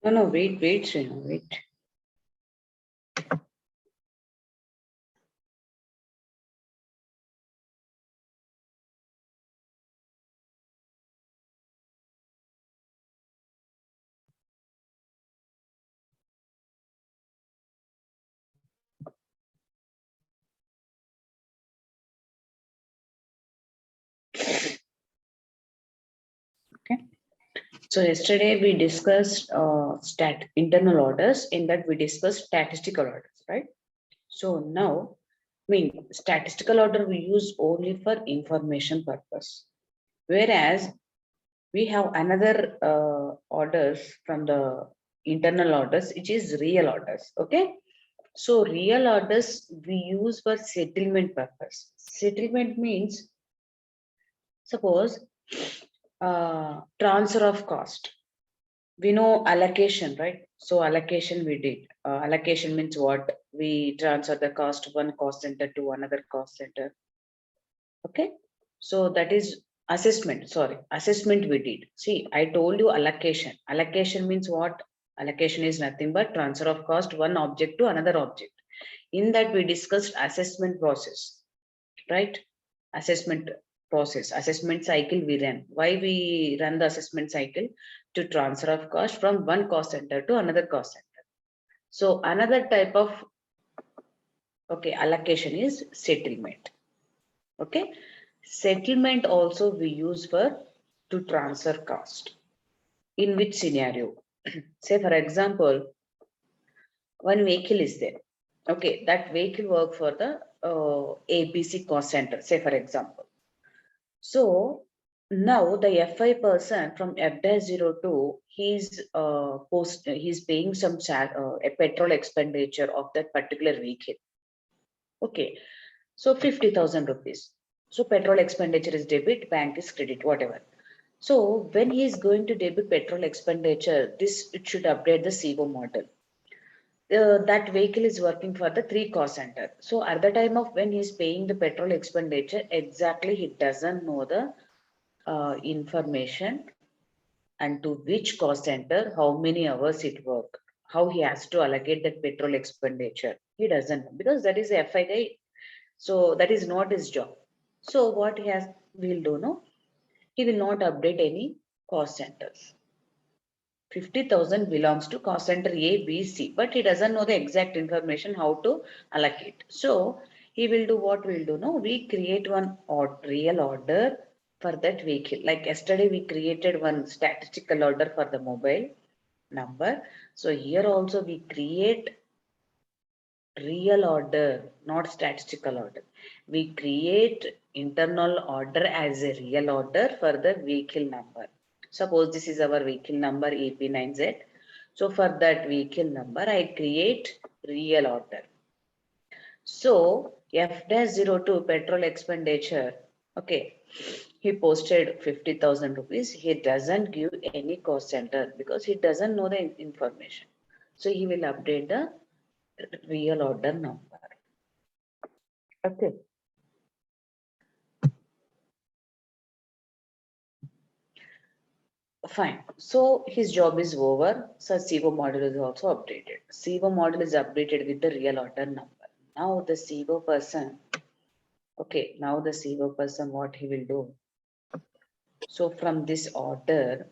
No, wait, Srinu, wait. Okay. So yesterday we discussed internal orders. In that we discussed statistical orders, right? So now, statistical order we use only for information purpose, whereas we have another orders from the internal orders, which is real orders. Okay. So real orders we use for settlement purpose. Settlement means, suppose transfer of cost. We know allocation, right? So allocation we did. Allocation means what? We transfer the cost one cost center to another cost center. Okay. So that is assessment. Sorry, assessment we did. See, I told you allocation. Allocation means what? Allocation is nothing but transfer of cost one object to another object. In that we discussed assessment process, right? Assessment process, assessment cycle we ran. Why we run the assessment cycle? To transfer of cost from one cost center to another cost center. So another type of, okay, allocation is settlement. Okay, settlement also we use for to transfer cost. In which scenario? Say for example, one vehicle is there. Okay, that vehicle work for the ABC cost center. Say for example. So now the FI person from F-02, he's paying some a petrol expenditure of that particular vehicle. Okay, so 50,000 rupees. So petrol expenditure is debit, bank is credit, whatever. So when he is going to debit petrol expenditure, this it should update the CO model. That vehicle is working for the three cost center. So at the time of when he is paying the petrol expenditure, exactly he doesn't know the information and to which cost center, how many hours it work, how he has to allocate that petrol expenditure. He doesn't know because that is a FI guy. So that is not his job. So what he has will do, no, he will not update any cost centers. 50,000 belongs to cost center A, B, C, but he doesn't know the exact information how to allocate. So he will do what we'll do. No, we create one real order for that vehicle. Like yesterday, we created one statistical order for the mobile number. So here also we create real order, not statistical order. We create internal order as a real order for the vehicle number. Suppose this is our vehicle number AP9Z. So for that vehicle number, I create real order. So F-02 petrol expenditure, okay, he posted 50,000 rupees. He doesn't give any cost center because he doesn't know the information. So he will update the real order number. Okay. Fine. So his job is over. So CO model is also updated. CO model is updated with the real order number. Now the CO person, okay, now the CO person, what he will do? So from this order,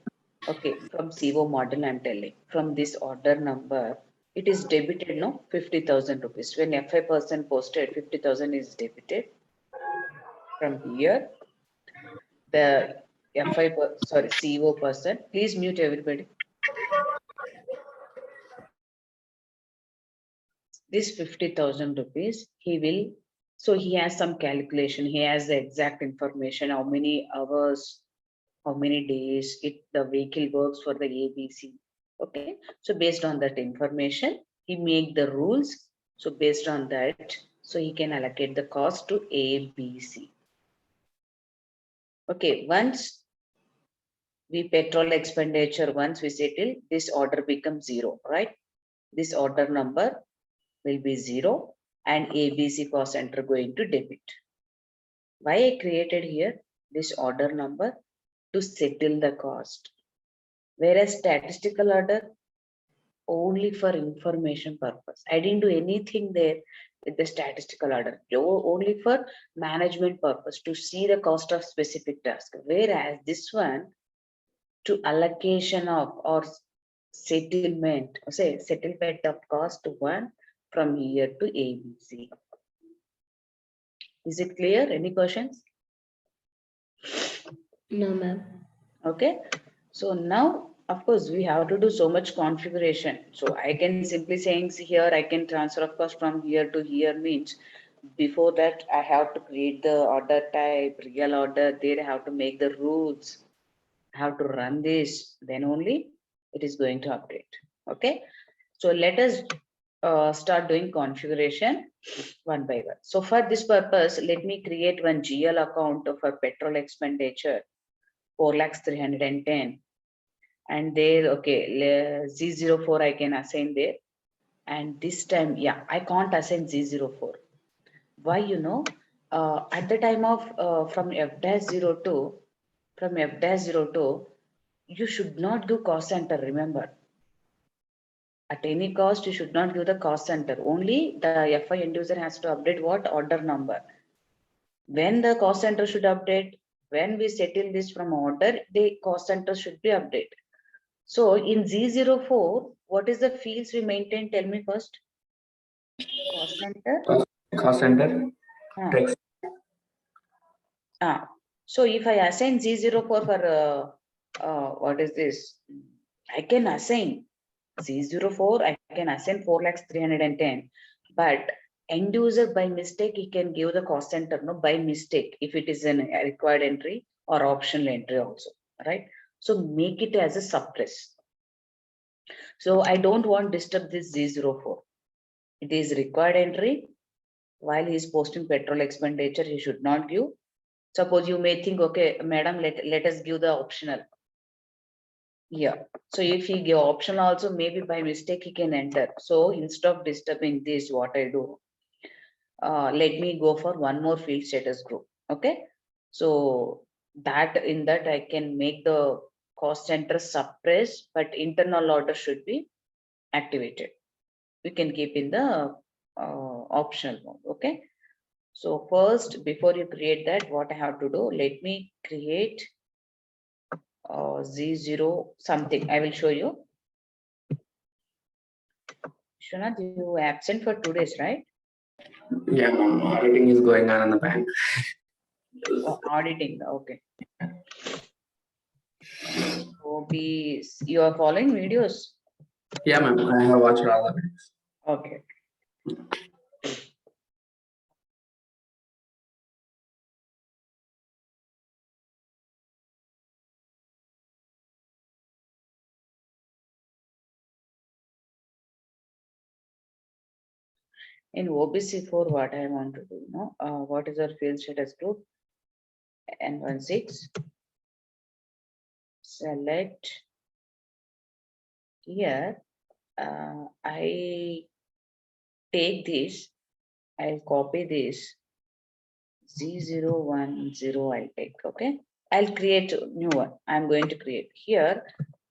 okay, from CO model I'm telling, from this order number, it is debited, no, 50,000 rupees. When FI person posted, 50,000 is debited from here. The CO person, please mute everybody. This 50,000 rupees, he will, so he has some calculation, he has the exact information, how many hours, how many days the vehicle works for the ABC. Okay, so based on that information, he make the rules. So based on that, so he can allocate the cost to ABC. Okay, once we petrol expenditure, once we settle, this order becomes zero, right? This order number will be zero and ABC cost center going to debit. Why I created here this order number? To settle the cost. Whereas statistical order, only for information purpose. I didn't do anything there with the statistical order, only for management purpose to see the cost of specific task. Whereas this one to allocation of or settlement, say settlement of cost one from here to ABC. Is it clear? Any questions? No, ma'am. Okay. So now, of course, we have to do so much configuration. So I can simply saying here, I can transfer of course from here to here means before that I have to create the order type, real order, there I have to make the rules, I have to run this, then only it is going to update. Okay. So let us start doing configuration one by one. So for this purpose, let me create one GL account for petrol expenditure, 4,310. And there, okay, Z04 I can assign there. And this time, yeah, I can't assign Z04. Why, at the time of from F-02, from F-02, you should not do cost center, remember. At any cost, you should not give the cost center. Only the FI end user has to update what order number. When the cost center should update, when we settle this from order, the cost center should be updated. So in Z04, what is the fields we maintain? Tell me first. Cost center. Cost center. Text. So if I assign Z04 for what is this? I can assign Z04. I can assign 4,310. But end user by mistake, he can give the cost center no by mistake if it is a required entry or optional entry also, right? So make it as a suppress. So I don't want disturb this Z04. It is required entry. While he is posting petrol expenditure, he should not give. Suppose you may think, okay, madam, let us give the optional. Yeah. So if he give optional also, maybe by mistake he can enter. So instead of disturbing this, what I do, let me go for one more field status group. Okay. So that in that I can make the cost center suppress, but internal order should be activated. We can keep in the optional mode. Okay. So first, before you create that, what I have to do, let me create Z0 something. I will show you. Shanath, you absent for 2 days, right? Yeah, ma'am. Auditing is going on in the bank. Oh, auditing. Okay. You are following videos? Yeah, ma'am. I have watched all of it. Okay. In OBC4, what I want to do, what is our field status group? N16. Select here. I take this. I'll copy this. Z010 I'll take. Okay. I'll create a new one. I'm going to create here.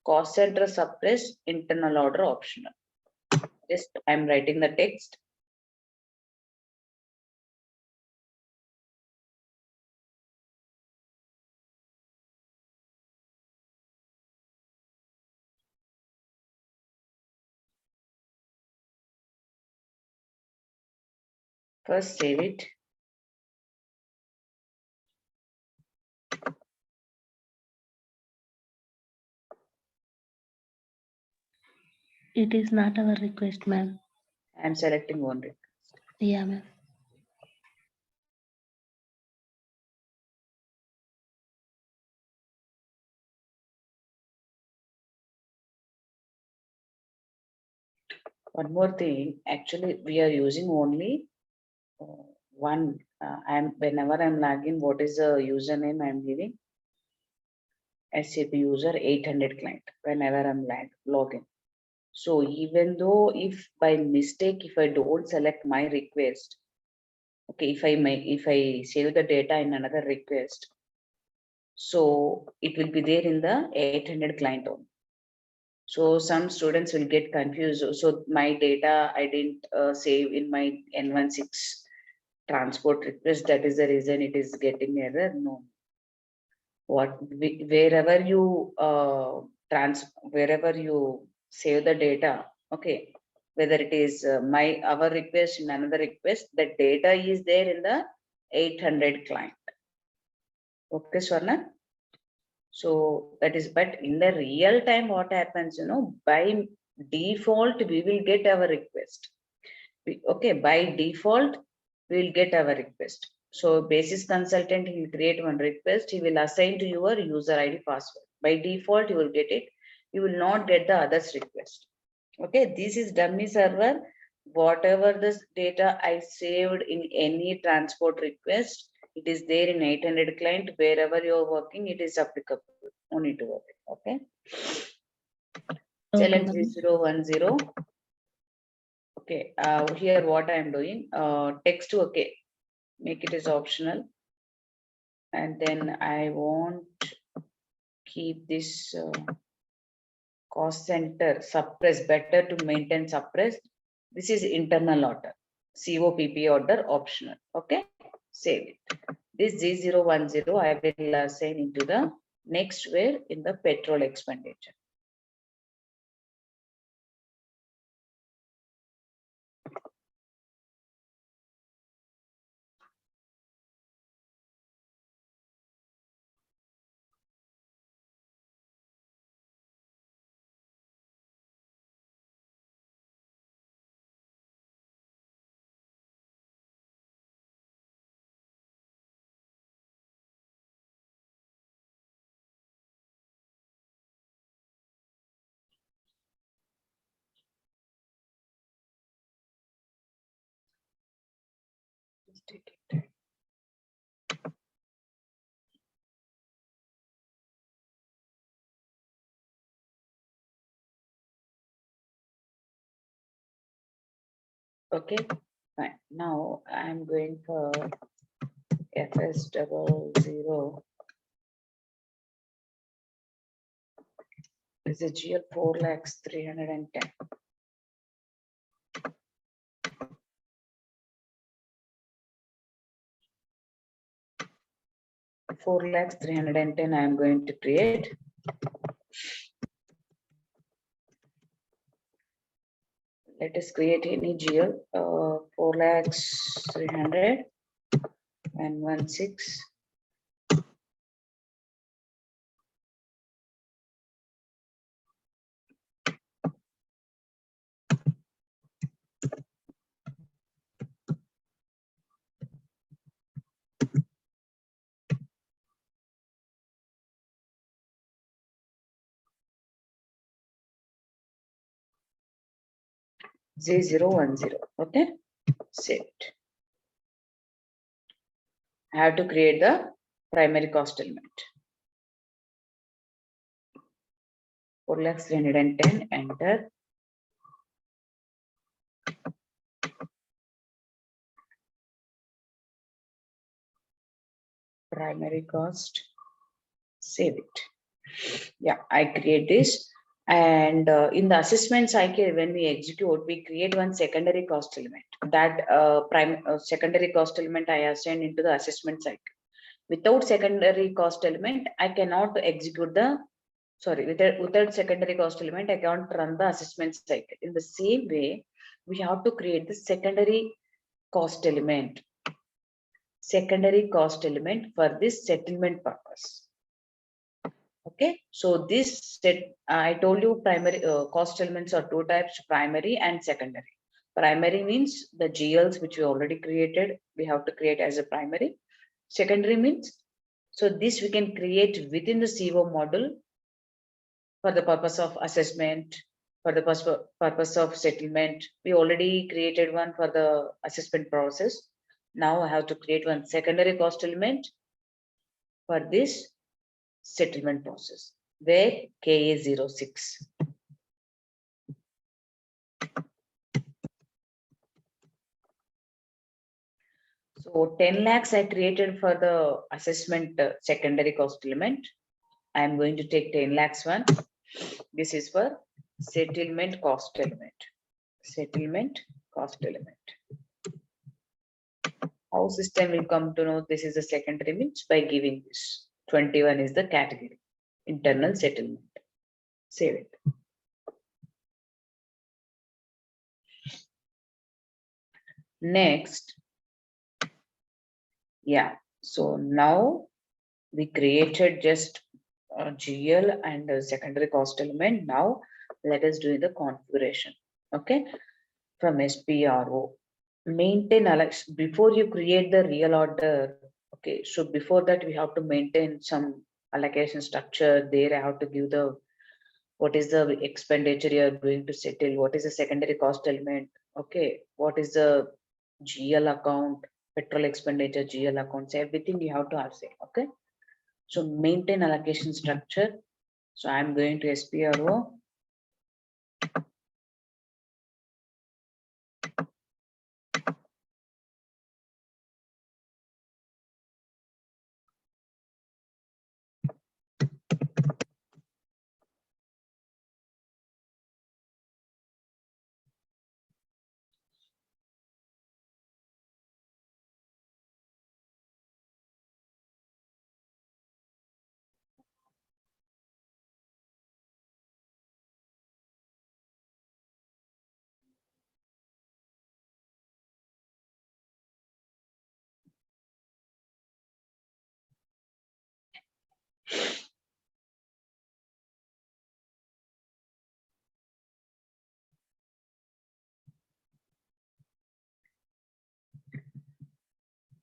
Cost center suppress, internal order optional. Just I'm writing the text. First save it. It is not our request, ma'am. I'm selecting one request. Yeah, ma'am. One more thing, actually, we are using only one. Whenever I'm logging, what is the username I'm giving? SAP user 800 client. Whenever I'm logging. So even though if by mistake, if I don't select my request, okay, if I save the data in another request, so it will be there in the 800 client only. So some students will get confused. So my data I didn't save in my N16 transport request. That is the reason it is getting error. No. Wherever you wherever you save the data, okay, whether it is our request in another request, the data is there in the 800 client. Okay, Swarna. So that is, but in the real time, what happens, by default, we will get our request. Okay, by default, we will get our request. So basis consultant, he will create one request, he will assign to your user ID password. By default, you will get it. You will not get the others request. Okay, this is dummy server. Whatever this data I saved in any transport request, it is there in 800 client. Wherever you are working, it is applicable. No need to worry. Okay. Okay, Challenge ma'am. 3010. Okay. Here what I am doing. Text. Okay. Make it as optional. And then I won't keep this cost center suppress. Better to maintain suppressed. This is internal order. COPP order optional. Okay. Save it. This G010 I will assign into the next where in the petrol expenditure. Just take it. Okay, fine. Now I'm going for FS00. Is a GL 4,310. 4,310 I am going to create. Let us create any GL 4,300 and 16. J010. Okay, save it. I have to create the primary cost element. 4,310, enter. Primary cost, save it. Yeah, I create this. And in the assessment cycle, when we execute, we create one secondary cost element. That secondary cost element I assign into the assessment cycle. Without secondary cost element, I cannot execute the, without secondary cost element, I can't run the assessment cycle. In the same way, we have to create the secondary cost element. Secondary cost element for this settlement purpose. Okay, so this set, I told you primary cost elements are two types, primary and secondary. Primary means the GLs which we already created, we have to create as a primary. Secondary means, so this we can create within the CO model for the purpose of assessment, for the purpose of settlement. We already created one for the assessment process. Now I have to create one secondary cost element for this settlement process, where KA06. So 10 lakhs I created for the assessment secondary cost element. I am going to take 10 lakhs one. This is for settlement cost element. Settlement cost element. How system will come to know this is a secondary means by giving this. 21 is the category. Internal settlement. Save it. Next. Yeah. So now we created just a GL and a secondary cost element. Now let us do the configuration. Okay. From SPRO. Maintain before you create the real order. Okay. So before that we have to maintain some allocation structure. There I have to give the what is the expenditure you are going to settle, what is the secondary cost element, okay, what is the GL account, petrol expenditure, GL accounts, everything you have to have say, okay. So maintain allocation structure. So I'm going to SPRO.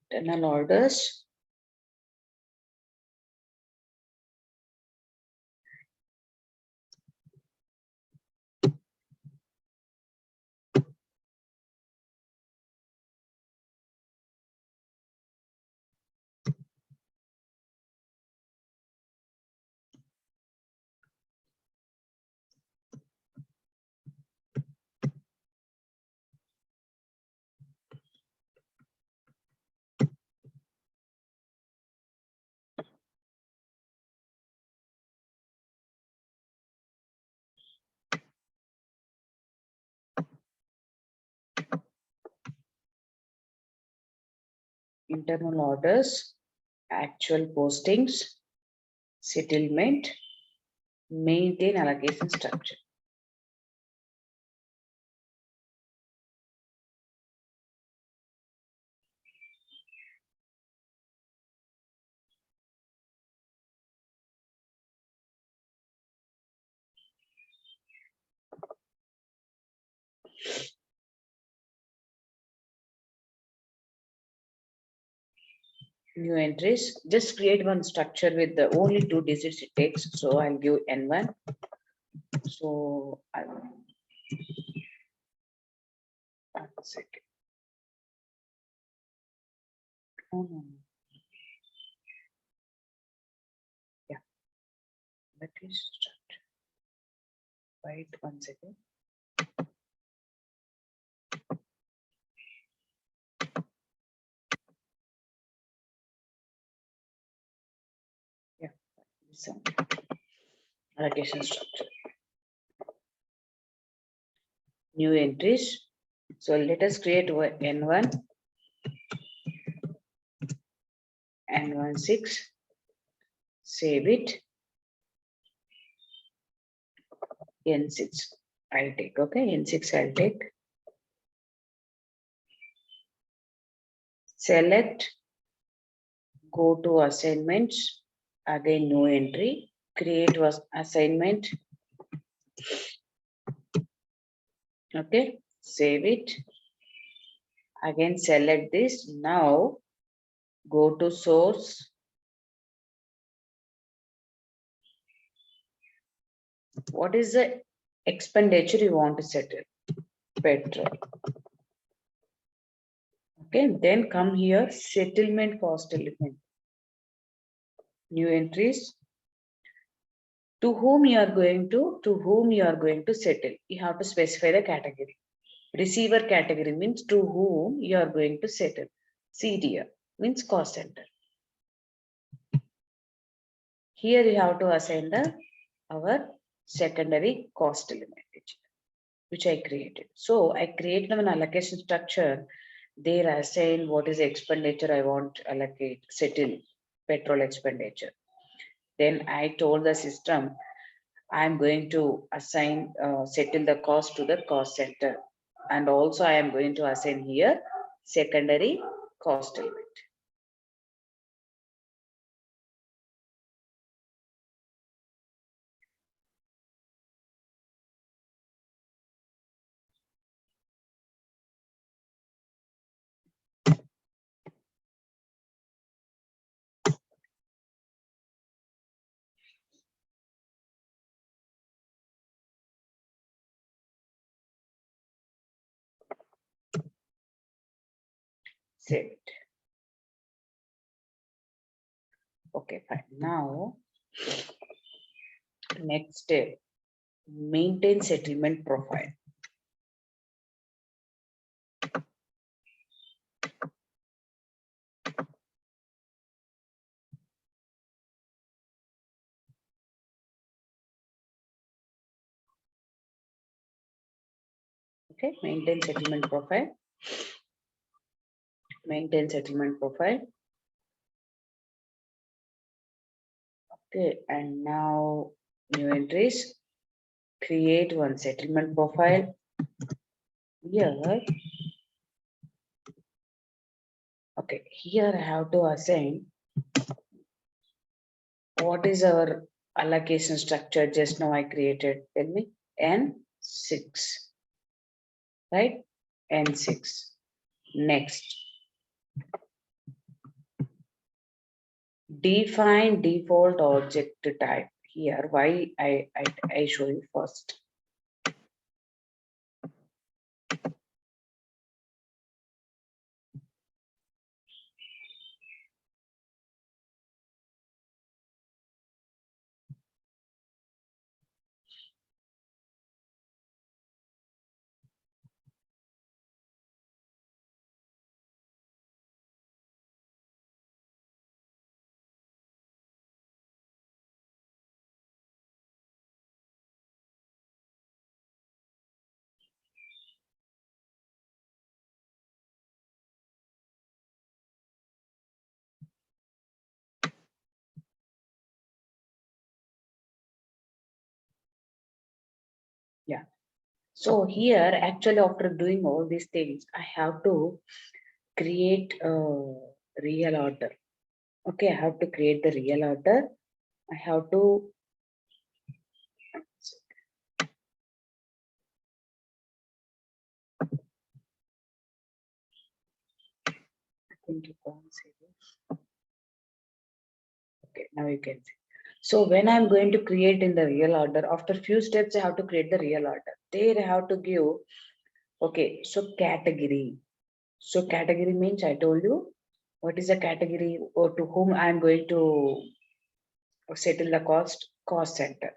Internal orders. Internal orders, actual postings, settlement, maintain allocation structure. New entries, just create one structure with the only 2 digits it takes. So I'll give N1. So I will. 1 second. No. Yeah, that is structure. Wait 1 second. Yeah, this one. Allocation structure. New entries. So let us create N1, N16, save it. N6 I'll take, okay, N6 I'll take. Select, go to assignments, again no entry, create was assignment. Okay, save it. Again select this. Now go to source. What is the expenditure you want to settle? Petrol. Okay, then come here, settlement cost element. New entries. To whom you are going to settle. You have to specify the category. Receiver category means to whom you are going to settle. CDR means cost center. Here you have to assign our secondary cost element, which I created. So I created an allocation structure. There I assign what is the expenditure I want to allocate, settle petrol expenditure. Then I told the system, I'm going to assign, settle the cost to the cost center. And also I am going to assign here secondary cost element. Save it. Okay, fine. Now, next step, maintain settlement profile. Okay, maintain settlement profile. Maintain settlement profile. Okay, and now new entries. Create one settlement profile. Here, okay, here I have to assign what is our allocation structure just now I created. Tell me, N6, right? N6. Next, define default object type. Here, why I show you first. Yeah. So here, actually, after doing all these things, I have to create a real order. Okay, I have to create the real order. I have to think you can't see this. Okay, now you can see. So when I'm going to create in the real order, after few steps, I have to create the real order. There I have to give, okay, so category. So category means I told you what is the category or to whom I'm going to settle the cost center.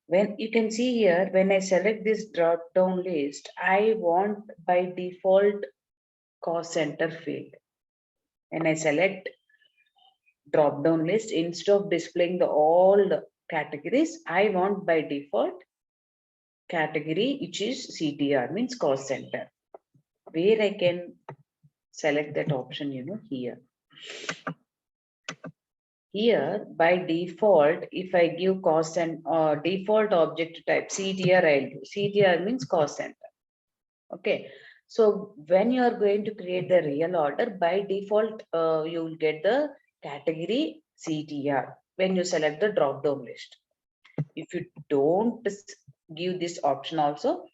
When you can see here, when I select this drop down list, I want by default cost center field. When I select drop down list, instead of displaying the all the categories, I want by default category, which is CTR, means cost center, where I can select that option, here. Here, by default, if I give cost and default object type CTR, I'll do. CTR means cost center. Okay. So when you are going to create the real order, by default, you will get the category CTR when you select the drop down list. If you don't give this option also,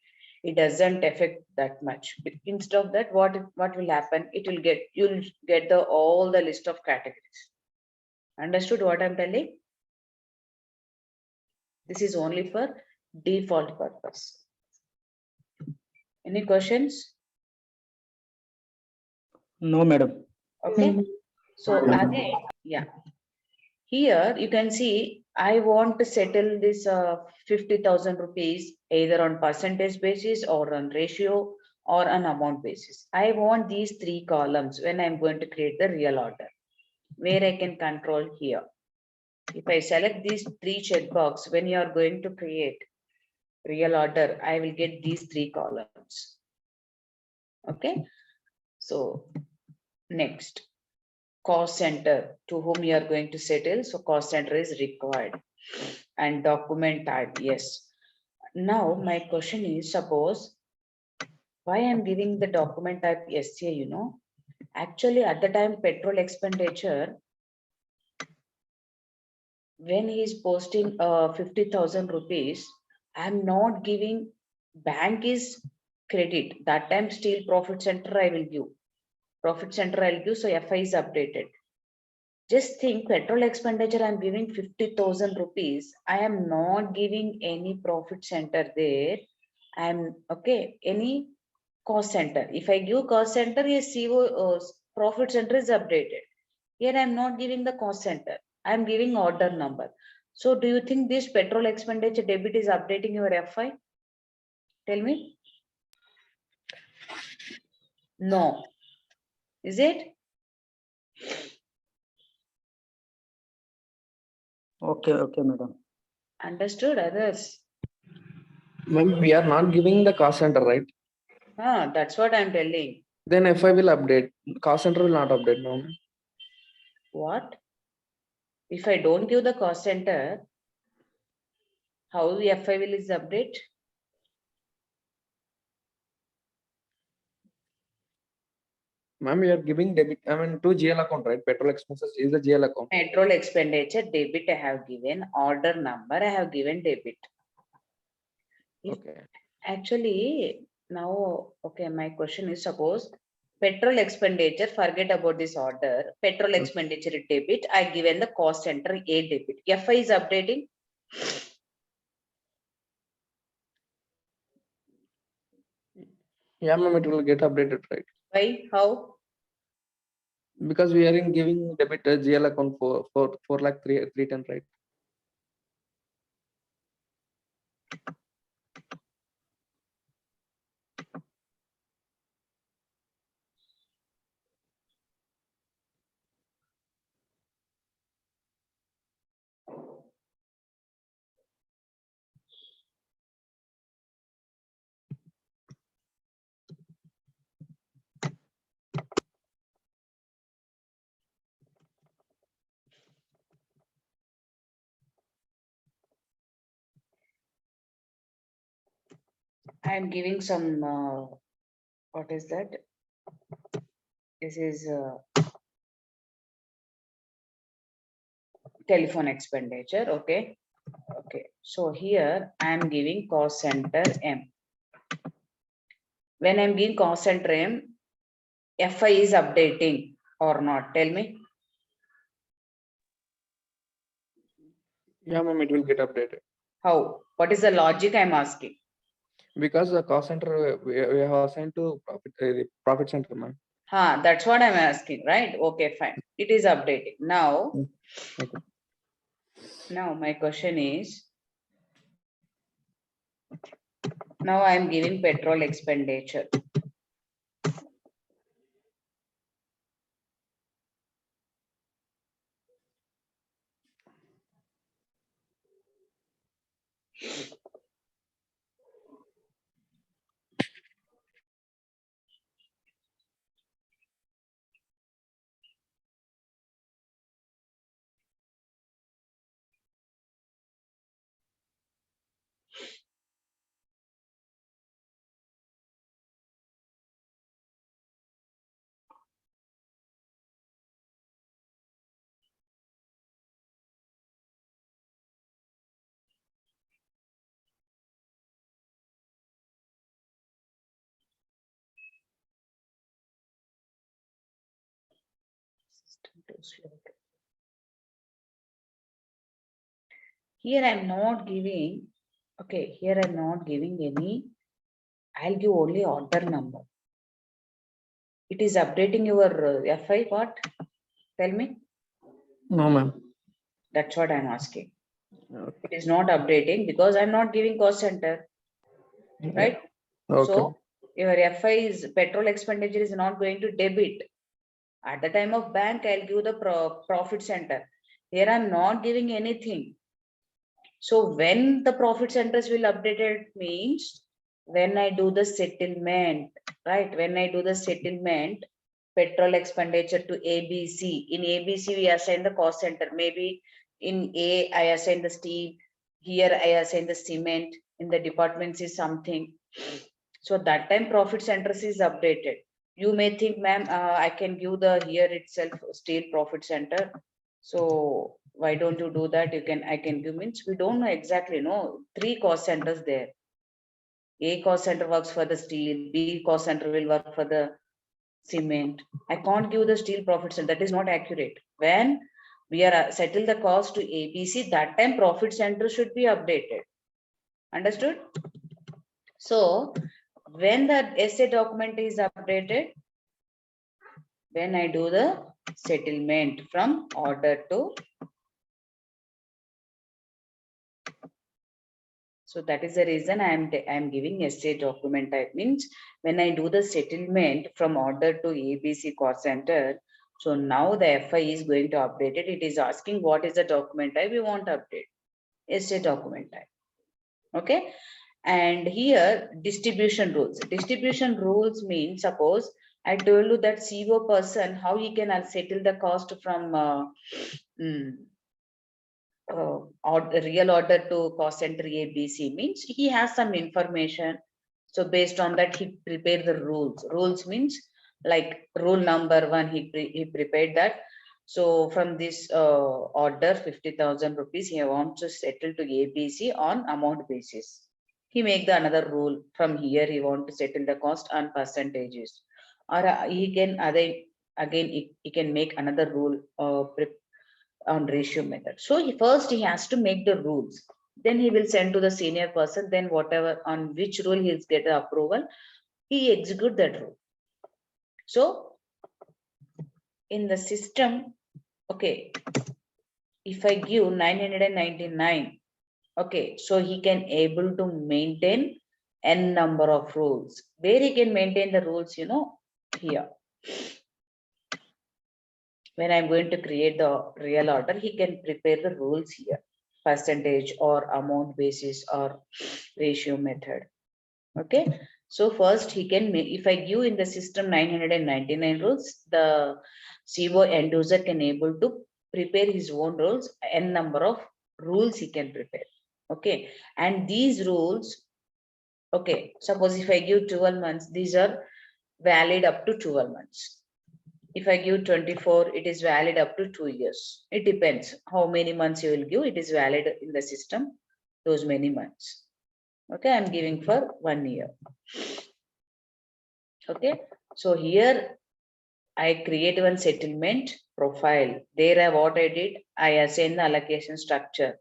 it doesn't affect that much. Instead of that, what will happen? You'll get the all the list of categories. Understood what I'm telling? This is only for default purpose. Any questions? No, madam. Okay. No. So again, yeah. Here you can see I want to settle this 50,000 rupees either on percentage basis or on ratio or an amount basis. I want these three columns when I'm going to create the real order, where I can control here. If I select these three checkbox when you are going to create, real order, I will get these 3 columns. Okay. So next, cost center to whom you are going to settle. So cost center is required and document type. Yes. Now my question is, suppose why I'm giving the document type SCA, actually at the time petrol expenditure, when he is posting 50,000 rupees, I'm not giving, bank is credit. That time still profit center I will give. Profit center I'll give, so FI is updated. Just think petrol expenditure I'm giving 50,000 rupees. I am not giving any profit center there. I'm okay, any cost center. If I give cost center, yes, CO profit center is updated. Here I'm not giving the cost center. I'm giving order number. So do you think this petrol expenditure debit is updating your FI? Tell me. No. Is it? Okay, madam. Understood, others? Ma'am, we are not giving the cost center, right? That's what I'm telling. Then FI will update. Cost center will not update, no, ma'am. What? If I don't give the cost center, how the FI will is update? Ma'am, we are giving debit, to GL account, right? Petrol expenses is the GL account. Petrol expenditure debit I have given, order number I have given debit. Okay. Actually, now, okay, my question is, suppose petrol expenditure, forget about this order, petrol expenditure debit, I given the cost center A debit. FI is updating. Yeah, ma'am, it will get updated, right? Why? How? Because we are in giving debit GL account for 4,310, right? I am giving some, what is that? This is telephone expenditure, okay. Okay, so here I am giving cost center M. When I'm giving cost center M, FI is updating or not? Tell me. Yeah, ma'am, it will get updated. How? What is the logic I'm asking? Because the cost center we have assigned to profit center, ma'am. That's what I'm asking, right? Okay, fine. It is updating. Now, Okay. now my question is, now I'm giving petrol expenditure. Here I'm not giving, okay, here I'm not giving any, I'll give only order number. It is updating your FI what? Tell me. No, ma'am. That's what I'm asking. Okay. It is not updating because I'm not giving cost center, right? Okay. So your FI is petrol expenditure is not going to debit. At the time of bank, I'll give the profit center. Here I'm not giving anything. So when the profit centers will update it means when I do the settlement, right? When I do the settlement, petrol expenditure to ABC. In ABC, we assign the cost center. Maybe in A, I assign the steel. Here, I assign the cement. In the departments is something. So that time profit centers is updated. You may think, ma'am, I can give the here itself steel profit center. So why don't you do that? I can give means we don't know exactly. No, three cost centers there. A cost center works for the steel. B cost center will work for the cement. I can't give the steel profit center. That is not accurate. When we are settle the cost to ABC, that time profit center should be updated. Understood? So when the essay document is updated, when I do the settlement from order to, so that is the reason I am giving essay document type means when I do the settlement from order to ABC cost center. So now the FI is going to update it. It is asking what is the document type we want to update. Essay document type. Okay. And here distribution rules. Distribution rules means suppose I told you that CO person how he can settle the cost from real order to cost center ABC means he has some information. So based on that, he prepared the rules. Rules means like rule number one, he prepared that. So from this order, 50,000 rupees, he wants to settle to ABC on amount basis. He make the another rule from here. He want to settle the cost on percentages, or he can again he can make another rule on ratio method. So first he has to make the rules. Then he will send to the senior person. Then whatever on which rule he'll get the approval, he execute that rule. So in the system, okay, if I give 999, okay, so he can able to maintain n number of rules. Where he can maintain the rules, here. When I'm going to create the real order, he can prepare the rules here, percentage or amount basis or ratio method. Okay. So first he can make, if I give in the system 999 rules, the CO end user can able to prepare his own rules, n number of rules he can prepare. Okay. And these rules, okay, suppose if I give 12 months, these are valid up to 12 months. If I give 24, it is valid up to 2 years. It depends how many months you will give. It is valid in the system, those many months. Okay, I'm giving for 1 year. Okay, so here I create one settlement profile. There what I did, I assign the allocation structure.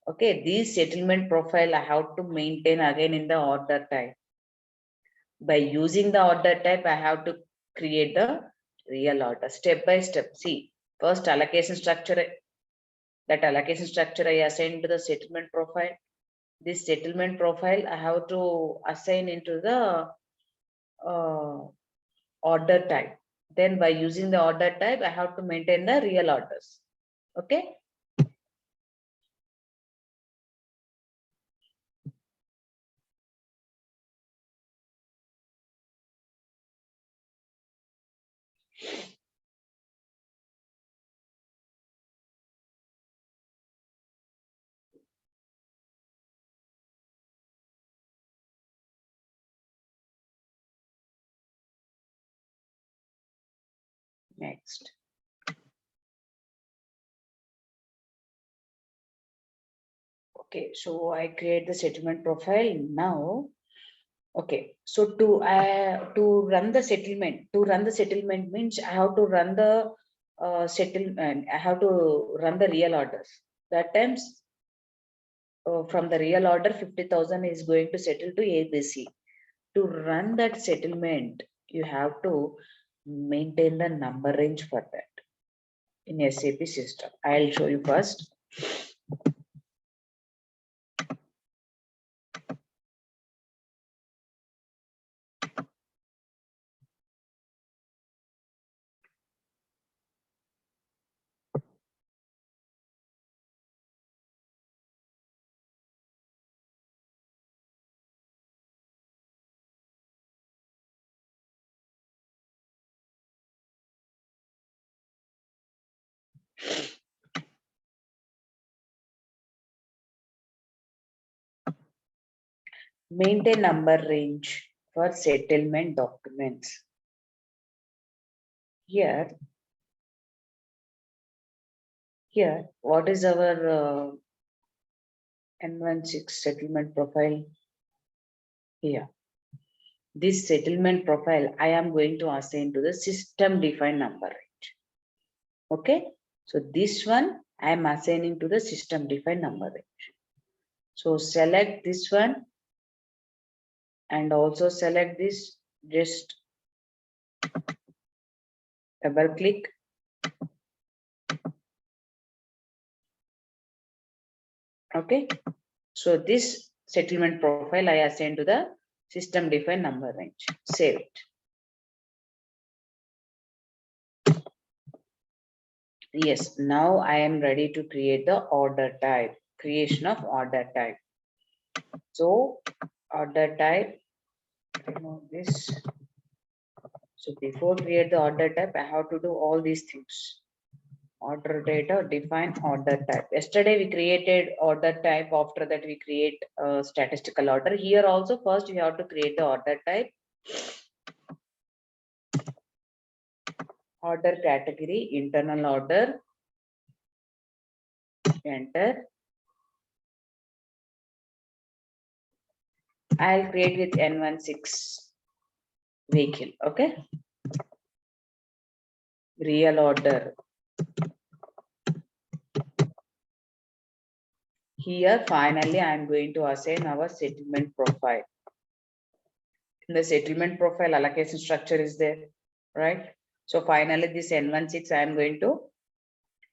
Okay, this settlement profile I have to maintain again in the order type. By using the order type, I have to create the real order step by step. See, first allocation structure, that allocation structure I assign to the settlement profile. This settlement profile I have to assign into the order type. Then by using the order type, I have to maintain the real orders. Okay. Next. Okay, so I create the settlement profile now. Okay, so to run the settlement means I have to run the settlement. I have to run the real orders. That times from the real order 50,000 is going to settle to ABC. To run that settlement, you have to maintain the number range for that in SAP system. I'll show you first. Maintain number range for settlement documents. Here, what is our N16 settlement profile? Here, this settlement profile I am going to assign to the system defined number range. Okay, so this one I am assigning to the system defined number range. So select this one and also select this, just double click. Okay, so this settlement profile I assign to the system defined number range. Save it. Yes, now I am ready to create the order type, creation of order type. So order type, remove this. So before create the order type, I have to do all these things. Order data, define order type. Yesterday we created order type. After that we create a statistical order. Here also first we have to create the order type. Order category, internal order. Enter. I'll create with N16 vehicle. Okay. Real order. Here finally I am going to assign our settlement profile. In the settlement profile allocation structure is there, right? So finally this N16 I am going to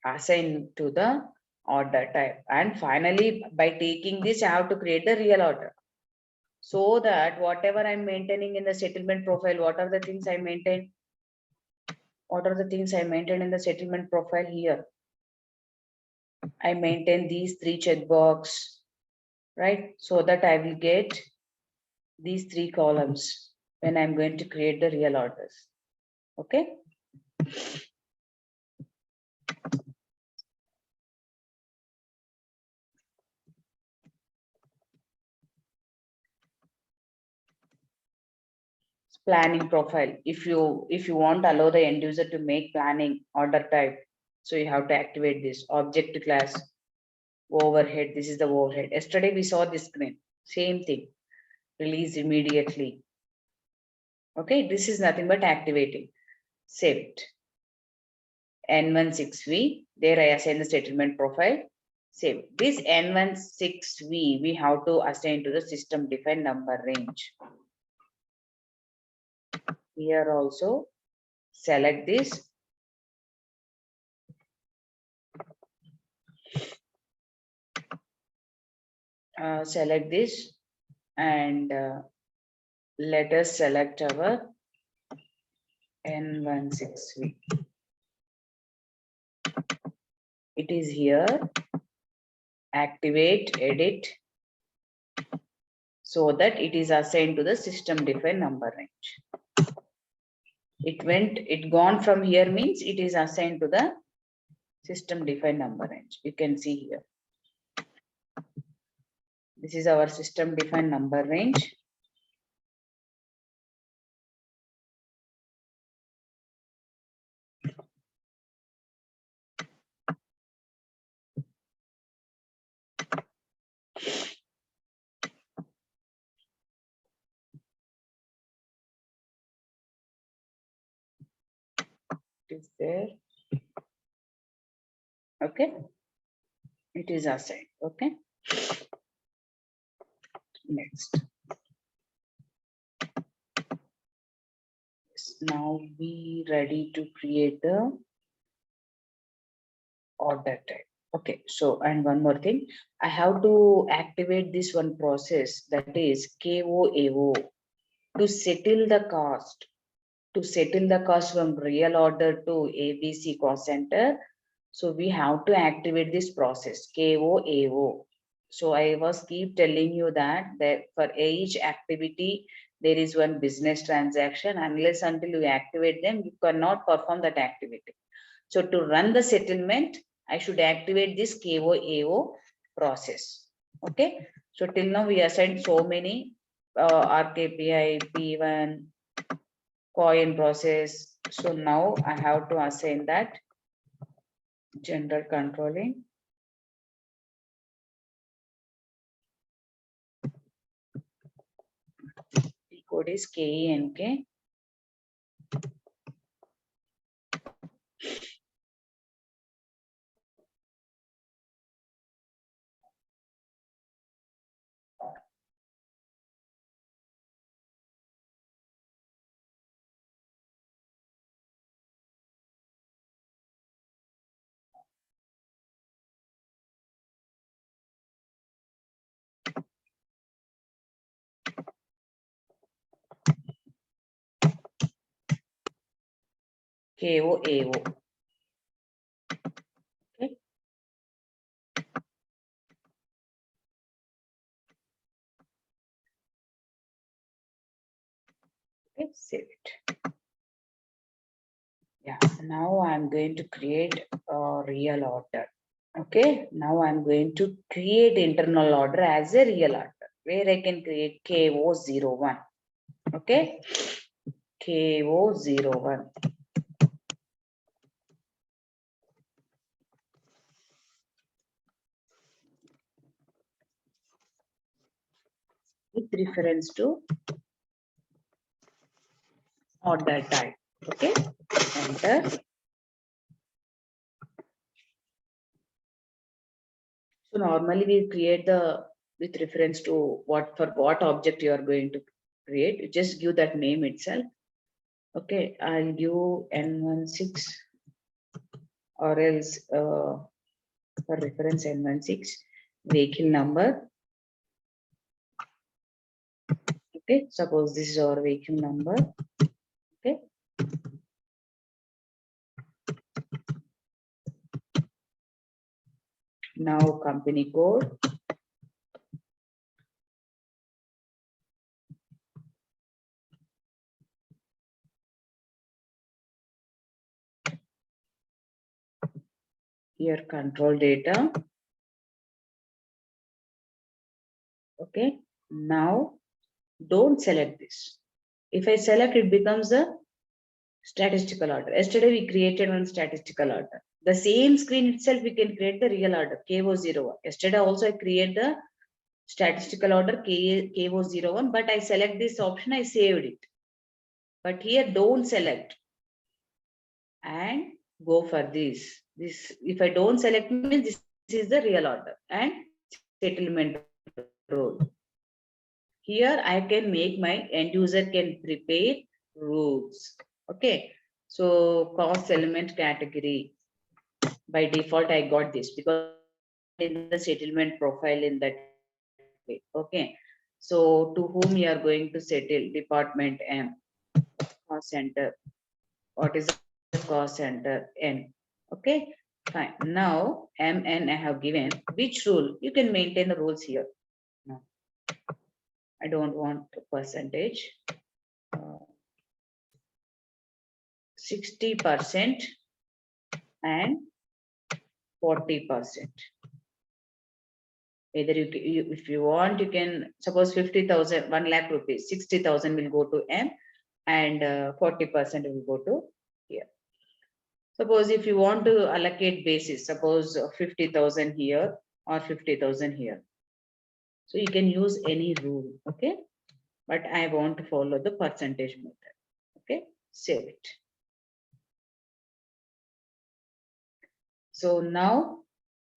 assign to the order type, and finally by taking this I have to create the real order, so that whatever I'm maintaining in the settlement profile, what are the things I maintain? What are the things I maintain in the settlement profile? Here I maintain these 3 checkbox, right? So that I will get these 3 columns when I'm going to create the real orders. Okay. Planning profile. If you want to allow the end user to make planning order type, so you have to activate this object class. Overhead, this is the overhead. Yesterday we saw this screen, same thing, release immediately. Okay, this is nothing but activating. Save it. N16V, there I assign the settlement profile. Save. This N16V we have to assign to the system defined number range. Here also select this. Select this and let us select our N16V. It is here. Activate, edit, so that it is assigned to the system defined number range. It gone from here means it is assigned to the system defined number range. You can see here. This is our system defined number range. It is there. Okay. It is assigned. Okay. Next. Now we ready to create the order type. Okay, so and one more thing, I have to activate this one process, that is KOAO, to settle the cost. To settle the cost from real order to ABC cost center. So we have to activate this process KOAO. So I was keep telling you that for each activity there is one business transaction. Unless until you activate them, you cannot perform that activity. So to run the settlement, I should activate this KOAO process. Okay. So till now we assigned so many RKPI, P1, coin process. So now I have to assign that general controlling. The code is KENK. KOAO. Okay. Okay, save it. Yeah, now I'm going to create a real order. Okay, now I'm going to create internal order as a real order where I can create KO01. Okay, KO01. With reference to order type. Okay, enter. So normally we create the with reference to what for what object you are going to create. You just give that name itself. Okay, I'll give N16 or else for reference N16 vehicle number. Okay, suppose this is our vehicle number. Okay. Now company code. Here control data. Okay. Now don't select this. If I select, it becomes a statistical order. Yesterday we created one statistical order. The same screen itself we can create the real order KO01. Yesterday also I create the statistical order KO01, but I select this option, I saved it. But here don't select and go for this. This if I don't select means this is the real order and settlement rule. Here I can make my end user can prepare rules. Okay. So cost element category. By default, I got this because in the settlement profile in that way. Okay. So to whom you are going to settle? Department M, cost center. What is the cost center N? Okay. Fine. Now MN I have given. Which rule? You can maintain the rules here. No. I don't want percentage. 60% and 40%. Either if you want, you can suppose 50,000, 1 lakh rupees, 60,000 will go to M and 40% will go to here. Suppose if you want to allocate basis, suppose 50,000 here or 50,000 here. So you can use any rule, okay? But I want to follow the percentage method, okay? Save it. So now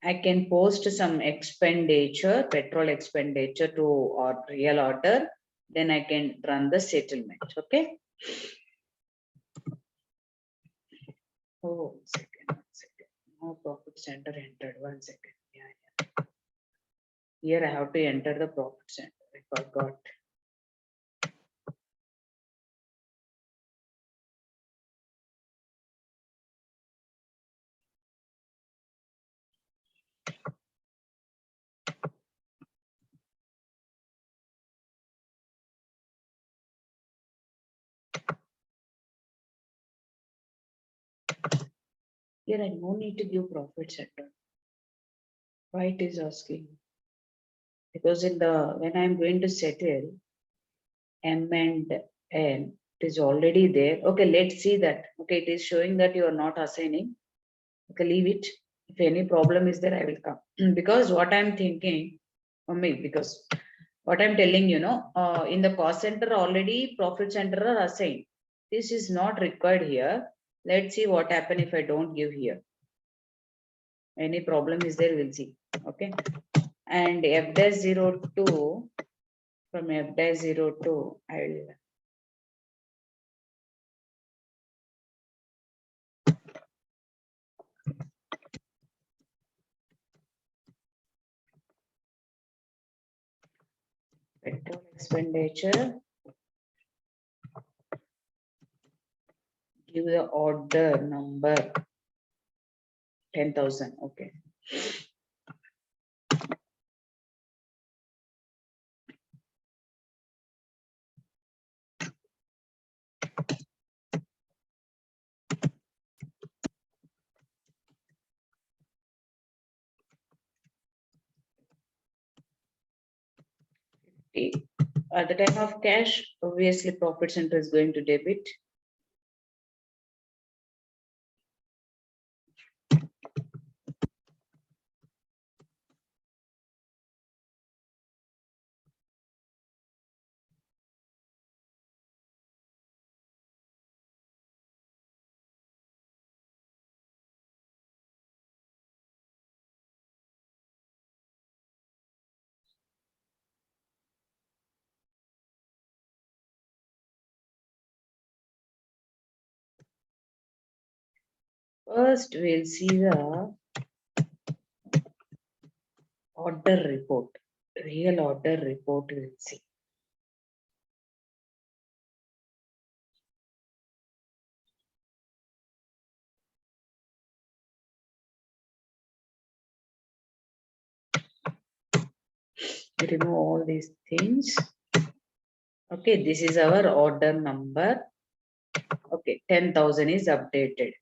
I can post some expenditure, petrol expenditure to or real order. Then I can run the settlement. Okay. Oh, 1 second. No profit center entered. 1 second. Yeah. Here I have to enter the profit center. I forgot. Here I no need to give profit center. Why it is asking? Because in the when I'm going to settle M and N, it is already there. Okay, let's see that. Okay, it is showing that you are not assigning. Okay, leave it. If any problem is there, I will come. Because what I'm thinking, or me, because what I'm telling you know, in the cost center already profit center are assigned. This is not required here. Let's see what happen if I don't give here. Any problem is there, we'll see. Okay. And f dash 02, from f dash 02, I will petrol expenditure, give the order number 10,000. Okay. At the time of cash, obviously profit center is going to debit. First, we'll see the order report, real order report we'll see. Remove all these things. Okay, this is our order number. Okay, 10,000 is updated.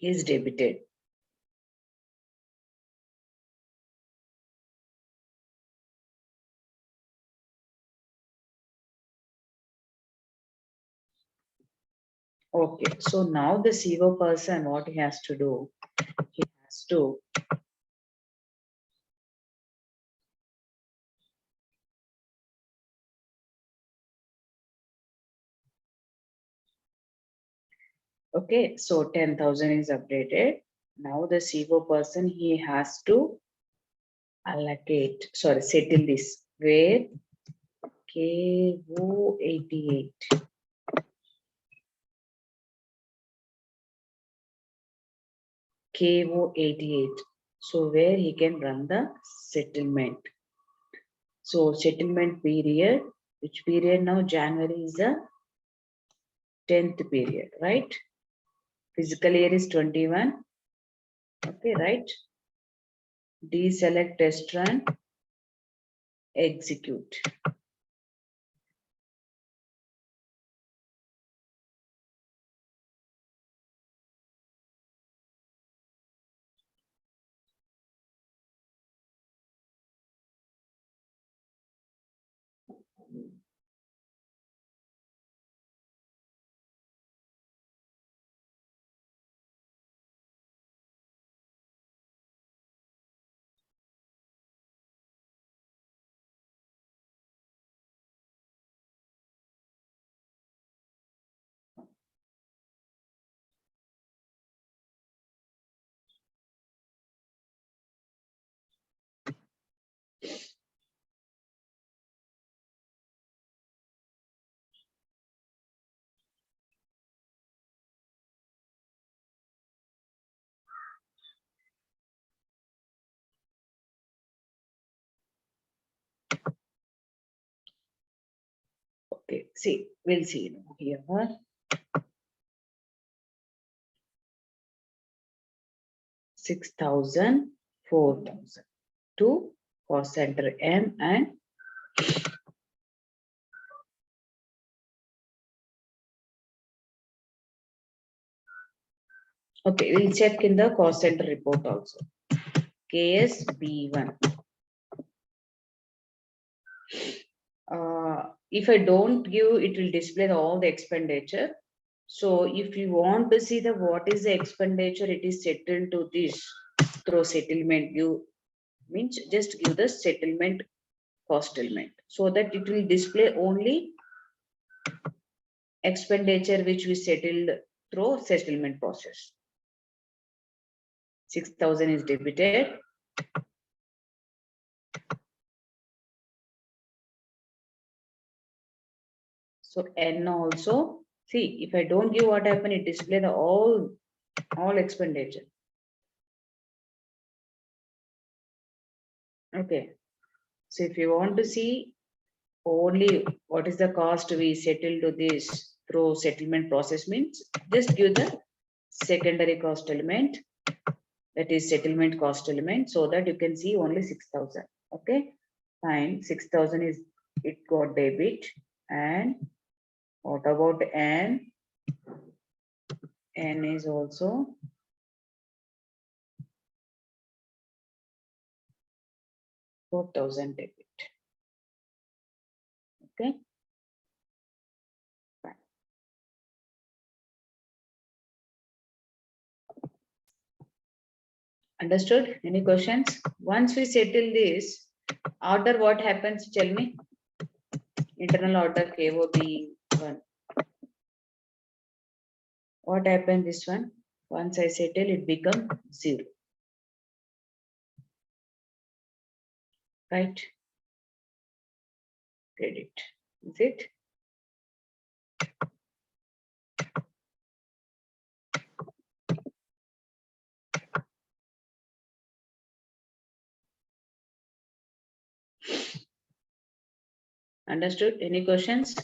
Is debited. Okay, so now the CO person, what he has to do? He has to okay, so 10,000 is updated. Now the CO person, he has to allocate, sorry, settle this where KO 88. KO 88. So where he can run the settlement. So settlement period, which period now? January is the 10th period, right? Physical year is 21. Okay, right? Deselect test run, execute. Okay, see, we'll see now here. 6,000, 4,000 to cost center M and Okay, we'll check in the cost center report also. KSB1. If I don't give, it will display all the expenditure. So if you want to see the what is the expenditure, it is settled to this through settlement. You means just give the settlement cost element so that it will display only expenditure which we settled through settlement process. 6,000 is debited. So N also, see, if I don't give what happened, it display the all expenditure. Okay. So if you want to see only what is the cost we settle to this through settlement process means just give the secondary cost element, that is settlement cost element, so that you can see only 6,000. Okay, fine. 6,000 is it got debit. And what about N? N is also $4,000 debit. Okay. Fine. Understood? Any questions? Once we settle this order, what happens? Tell me. Internal order KOB1. What happened this one? Once I settle, it become 0. Right? Credit. Is it? Understood? Any questions?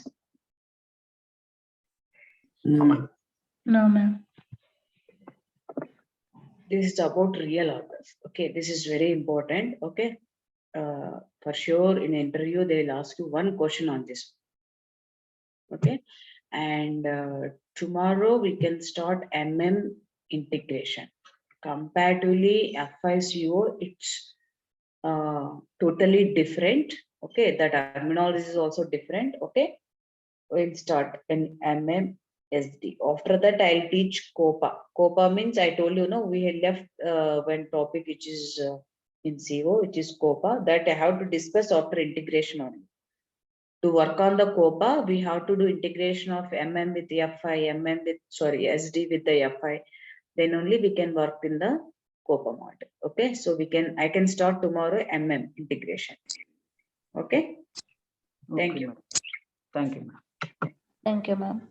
Mm. No, ma'am. This is about real orders. Okay, this is very important. Okay, for sure in interview they will ask you one question on this. Okay, and tomorrow we can start integration. Comparatively, FICO, it's totally different. Okay, the terminology is also different. Okay, we'll start in MMSD. After that, I'll teach COPA. COPA means I told you, no, we had left one topic which is in CO, which is COPA, that I have to discuss after integration only. To work on the COPA, we have to do integration of MM with FI, SD with the FI. Then only we can work in the COPA model. Okay, so I can start tomorrow integration. Okay, thank Okay, you. madam. Thank you, ma'am. Thank you, ma'am.